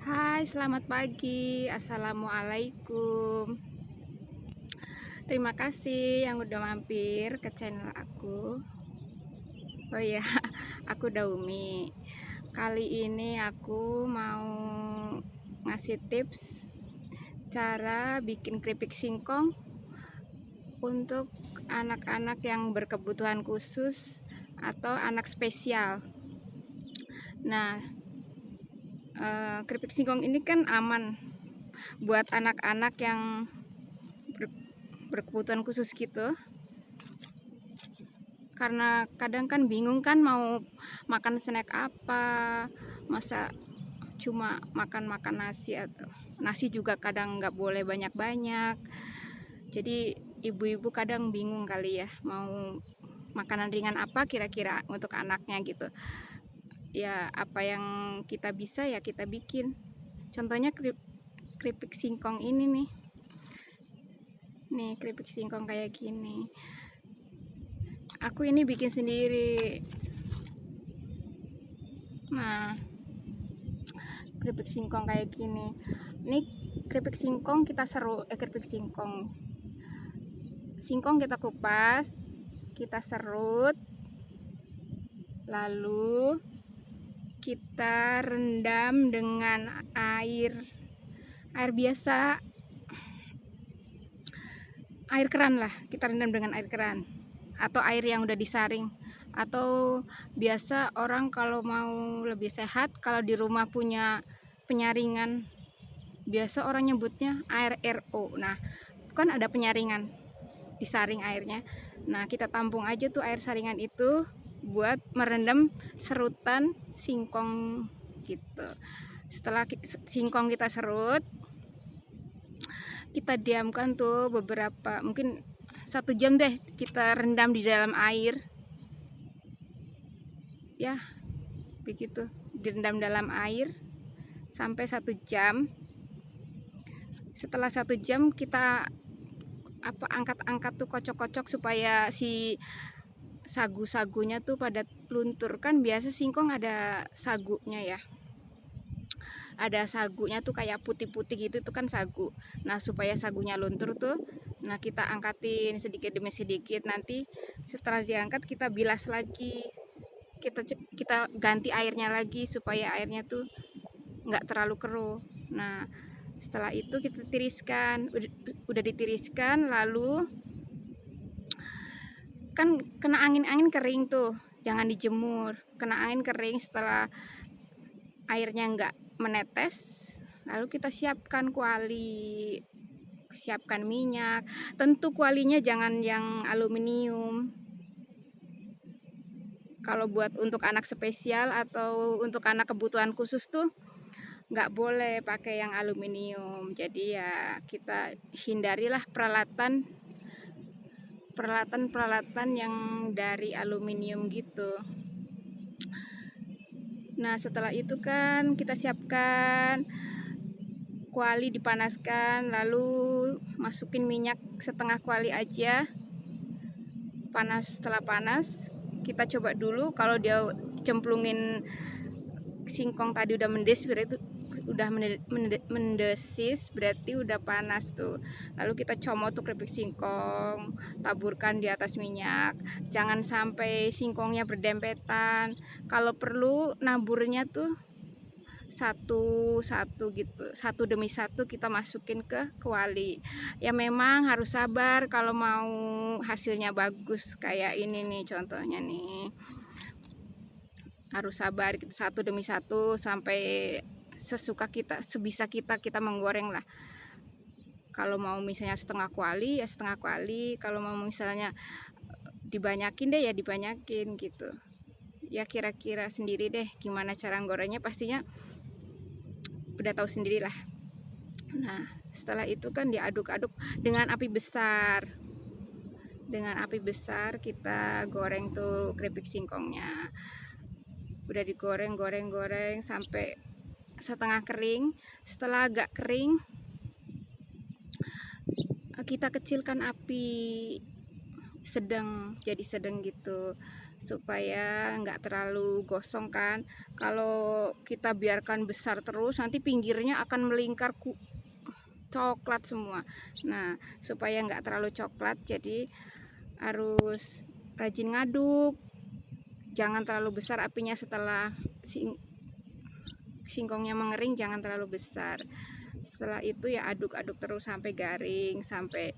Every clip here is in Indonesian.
Hai, selamat pagi. Assalamualaikum. Terima kasih yang udah mampir ke channel aku. Oh iya, aku Daumi. Kali ini aku mau ngasih tips cara bikin keripik singkong untuk anak-anak yang berkebutuhan khusus atau anak spesial. Nah, keripik singkong ini kan aman buat anak-anak yang berkebutuhan khusus gitu, karena kadang kan bingung kan mau makan snack apa, masa cuma makan nasi, atau nasi juga kadang nggak boleh banyak-banyak. Jadi ibu-ibu kadang bingung kali ya mau makanan ringan apa kira-kira untuk anaknya gitu ya. Apa yang kita bisa ya kita bikin, contohnya keripik singkong ini nih keripik singkong kayak gini. Aku ini bikin sendiri. Nah, keripik singkong kayak gini. Ini keripik singkong kita keripik singkong kita kupas, kita serut, lalu kita rendam dengan air biasa, air keran lah. Kita rendam dengan air keran atau air yang udah disaring. Atau biasa orang kalau mau lebih sehat, kalau di rumah punya penyaringan, biasa orang nyebutnya air RO. Nah, itu kan ada penyaringan, disaring airnya. Nah, kita tampung aja tuh air saringan itu buat merendam serutan singkong gitu. Setelah singkong kita serut, kita diamkan tuh beberapa, mungkin 1 jam deh, kita rendam di dalam air ya, begitu, direndam dalam air sampai 1 jam. Setelah 1 jam kita angkat-angkat tuh, kocok-kocok supaya si sagu-sagunya tuh pada luntur. Kan biasa singkong ada sagunya ya, ada sagunya tuh kayak putih-putih gitu, itu kan sagu. Nah, supaya sagunya luntur tuh, nah kita angkatin sedikit demi sedikit. Nanti setelah diangkat kita bilas lagi, kita ganti airnya lagi supaya airnya tuh nggak terlalu keruh. Nah, setelah itu kita tiriskan, udah ditiriskan, lalu kan kena angin-angin kering tuh, jangan dijemur, kena angin kering. Setelah airnya nggak menetes, lalu kita siapkan kuali, siapkan minyak. Tentu kualinya jangan yang aluminium. Kalau buat untuk anak spesial atau untuk anak kebutuhan khusus tuh nggak boleh pakai yang aluminium. Jadi ya kita hindarilah peralatan yang dari aluminium gitu. Nah, setelah itu kan kita siapkan kuali, dipanaskan, lalu masukin minyak setengah kuali aja. Setelah panas, kita coba dulu. Kalau dia cemplungin singkong tadi udah mendesis, berarti udah panas tuh. Lalu kita comot tuh keripik singkong, taburkan di atas minyak. Jangan sampai singkongnya berdempetan. Kalau perlu naburnya tuh satu-satu gitu, satu demi satu kita masukin ke kuali. Ya memang harus sabar kalau mau hasilnya bagus kayak ini nih, contohnya nih. Harus sabar gitu, satu demi satu, sampai sesuka kita, sebisa kita menggoreng lah. Kalau mau misalnya setengah kuali ya setengah kuali, kalau mau misalnya dibanyakin deh ya dibanyakin gitu. Ya kira-kira sendiri deh gimana cara gorengnya, pastinya udah tahu sendiri lah. Nah, setelah itu kan diaduk-aduk dengan api besar. Dengan api besar kita goreng tuh keripik singkongnya. Udah digoreng sampai setengah kering. Setelah agak kering, kita kecilkan api sedang, jadi sedang gitu. supaya nggak terlalu gosong kan. Kalau kita biarkan besar terus nanti pinggirnya akan melingkar coklat semua. Nah, supaya nggak terlalu coklat, jadi harus rajin ngaduk. Jangan terlalu besar apinya. Setelah singkongnya mengering, jangan terlalu besar. Setelah itu ya aduk-aduk terus sampai garing, sampai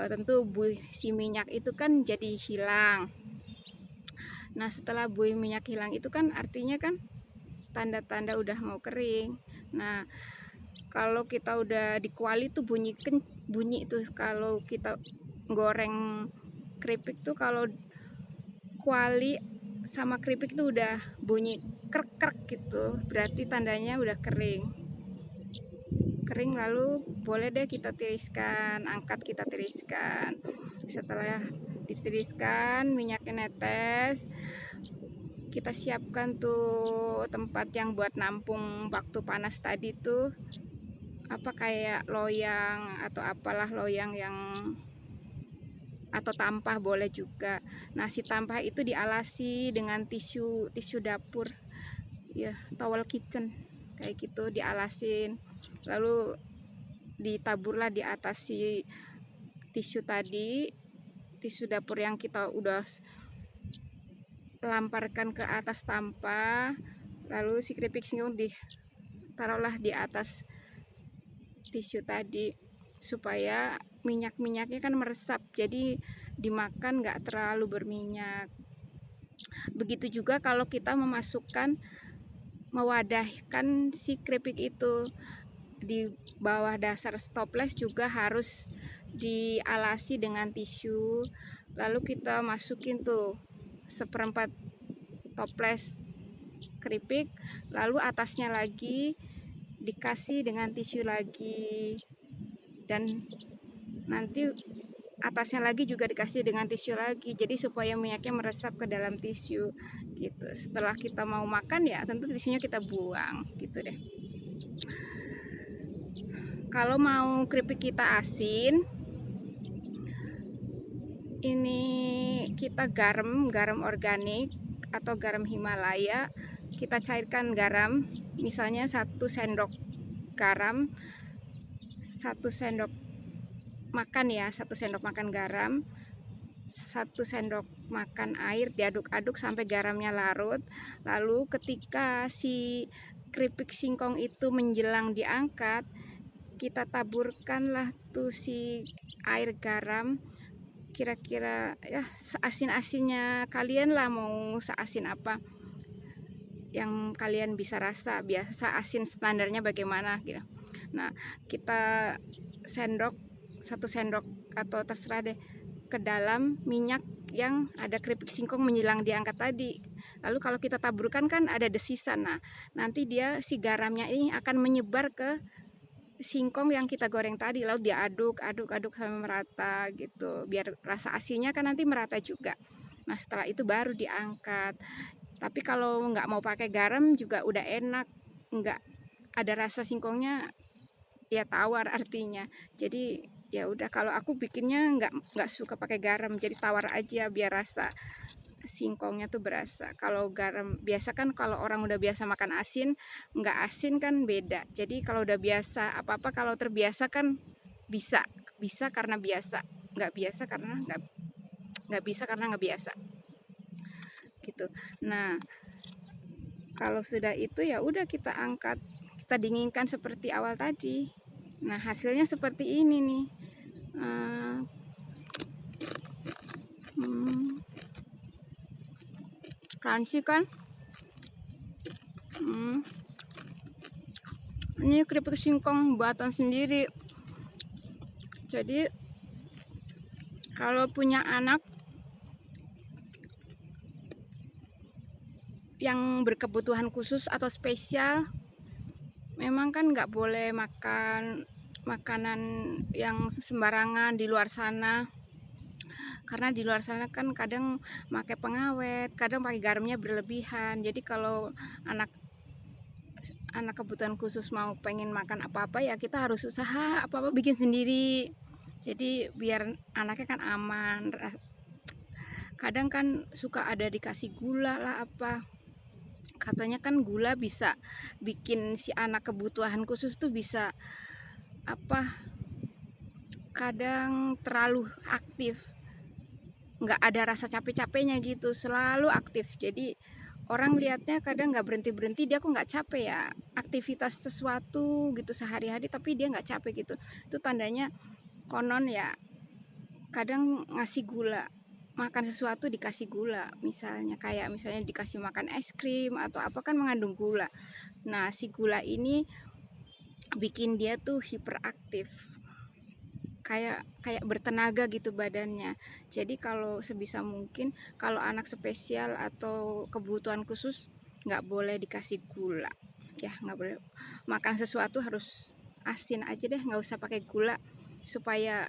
tentu si minyak itu kan jadi hilang. Nah, setelah buih minyak hilang itu kan artinya kan tanda-tanda udah mau kering. Nah, kalau kita udah di kuali tuh bunyi tuh kalau kita goreng keripik tuh, kalau kuali sama keripik tuh udah bunyi krek-krek gitu, berarti tandanya udah kering. Lalu boleh deh kita tiriskan, angkat, kita tiriskan. Setelah ditiriskan, minyaknya netes, kita siapkan tuh tempat yang buat nampung waktu panas tadi tuh, apa kayak loyang atau apalah, loyang yang atau tampah boleh juga. Nah, si tampah itu dialasi dengan tisu dapur ya, towel kitchen kayak gitu, dialasin, lalu ditaburlah di atas si tisu tadi, tisu dapur yang kita udah lamparkan ke atas tampah. Lalu si keripik singkong ditaruhlah di atas tisu tadi supaya minyak-minyaknya kan meresap, jadi dimakan nggak terlalu berminyak. Begitu juga kalau kita mewadahkan si keripik itu, di bawah dasar stoples juga harus dialasi dengan tisu. Lalu kita masukin tuh seperempat toples keripik, lalu atasnya lagi dikasih dengan tisu lagi, dan nanti atasnya lagi juga dikasih dengan tisu lagi, jadi supaya minyaknya meresap ke dalam tisu gitu. Setelah kita mau makan ya tentu tisunya kita buang gitu deh. Kalau mau keripik kita asin, ini kita garam organik atau garam Himalaya. Kita cairkan garam, misalnya 1 sendok garam, 1 sendok makan ya, 1 sendok makan garam, 1 sendok makan air, diaduk-aduk sampai garamnya larut. Lalu ketika si keripik singkong itu menjelang diangkat, kita taburkanlah tuh si air garam, kira-kira ya seasin-asinnya kalian lah, mau seasin apa yang kalian bisa rasa. Biasa asin standarnya bagaimana gitu. Nah, kita 1 sendok atau terserah deh ke dalam minyak yang ada keripik singkong menjelang diangkat tadi. Lalu kalau kita taburkan kan ada desisan. Nah, nanti dia si garamnya ini akan menyebar ke singkong yang kita goreng tadi, lalu diaduk-aduk sampai merata gitu, biar rasa asinnya kan nanti merata juga. Nah, setelah itu baru diangkat. Tapi kalau nggak mau pakai garam juga udah enak, nggak ada rasa singkongnya, ya tawar artinya. Jadi ya udah, kalau aku bikinnya nggak suka pakai garam, jadi tawar aja biar rasa singkongnya tuh berasa. Kalau garam biasa kan, kalau orang udah biasa makan asin, nggak asin kan beda. Jadi kalau udah biasa apa-apa, kalau terbiasa kan bisa karena biasa, nggak biasa karena nggak bisa karena nggak biasa gitu. Nah, kalau sudah itu ya udah kita angkat, kita dinginkan seperti awal tadi. Nah, hasilnya seperti ini nih. Crunchy kan? Ini keripik singkong buatan sendiri. Jadi kalau punya anak yang berkebutuhan khusus atau spesial, memang kan nggak boleh makan makanan yang sembarangan di luar sana, karena di luar sana kan kadang pakai pengawet, kadang pakai garamnya berlebihan. Jadi kalau anak kebutuhan khusus mau pengen makan apa-apa, ya kita harus usaha apa-apa bikin sendiri. Jadi biar anaknya kan aman, Kadang kan suka ada dikasih gula lah apa. Katanya kan gula bisa bikin si anak kebutuhan khusus tuh bisa apa, kadang terlalu aktif, nggak ada rasa capek-capeknya gitu, selalu aktif. Jadi orang lihatnya kadang nggak berhenti-berhenti, dia kok nggak capek ya, aktivitas sesuatu gitu sehari-hari tapi dia nggak capek gitu. Itu tandanya konon ya, kadang ngasih gula, makan sesuatu dikasih gula, misalnya kayak misalnya dikasih makan es krim atau apa kan mengandung gula. Nah si gula ini bikin dia tuh hiperaktif, kayak kayak bertenaga gitu badannya. Jadi kalau sebisa mungkin kalau anak spesial atau kebutuhan khusus nggak boleh dikasih gula ya, nggak boleh. Makan sesuatu harus asin aja deh, nggak usah pakai gula, supaya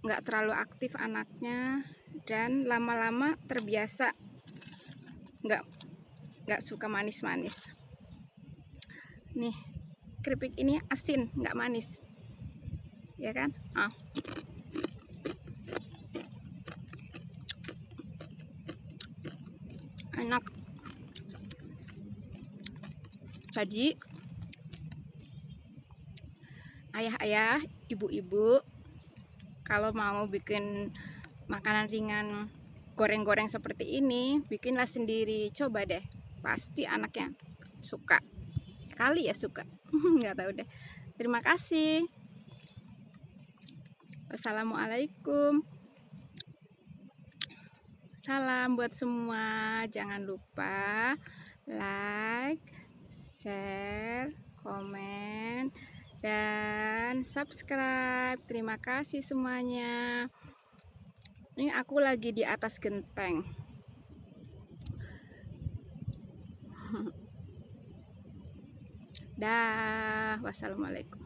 nggak terlalu aktif anaknya dan lama-lama terbiasa nggak nggak suka manis-manis. Nih keripik ini asin nggak manis ya kan. Enak. Jadi ayah-ayah, ibu-ibu, kalau mau bikin makanan ringan goreng-goreng seperti ini, bikinlah sendiri. Coba deh, pasti anaknya suka. Kali ya suka. Nggak tahu deh. Terima kasih. Wassalamualaikum. Salam buat semua. Jangan lupa like, share, komen, dan subscribe. Terima kasih semuanya. Ini aku lagi di atas genteng. Dah, wassalamualaikum.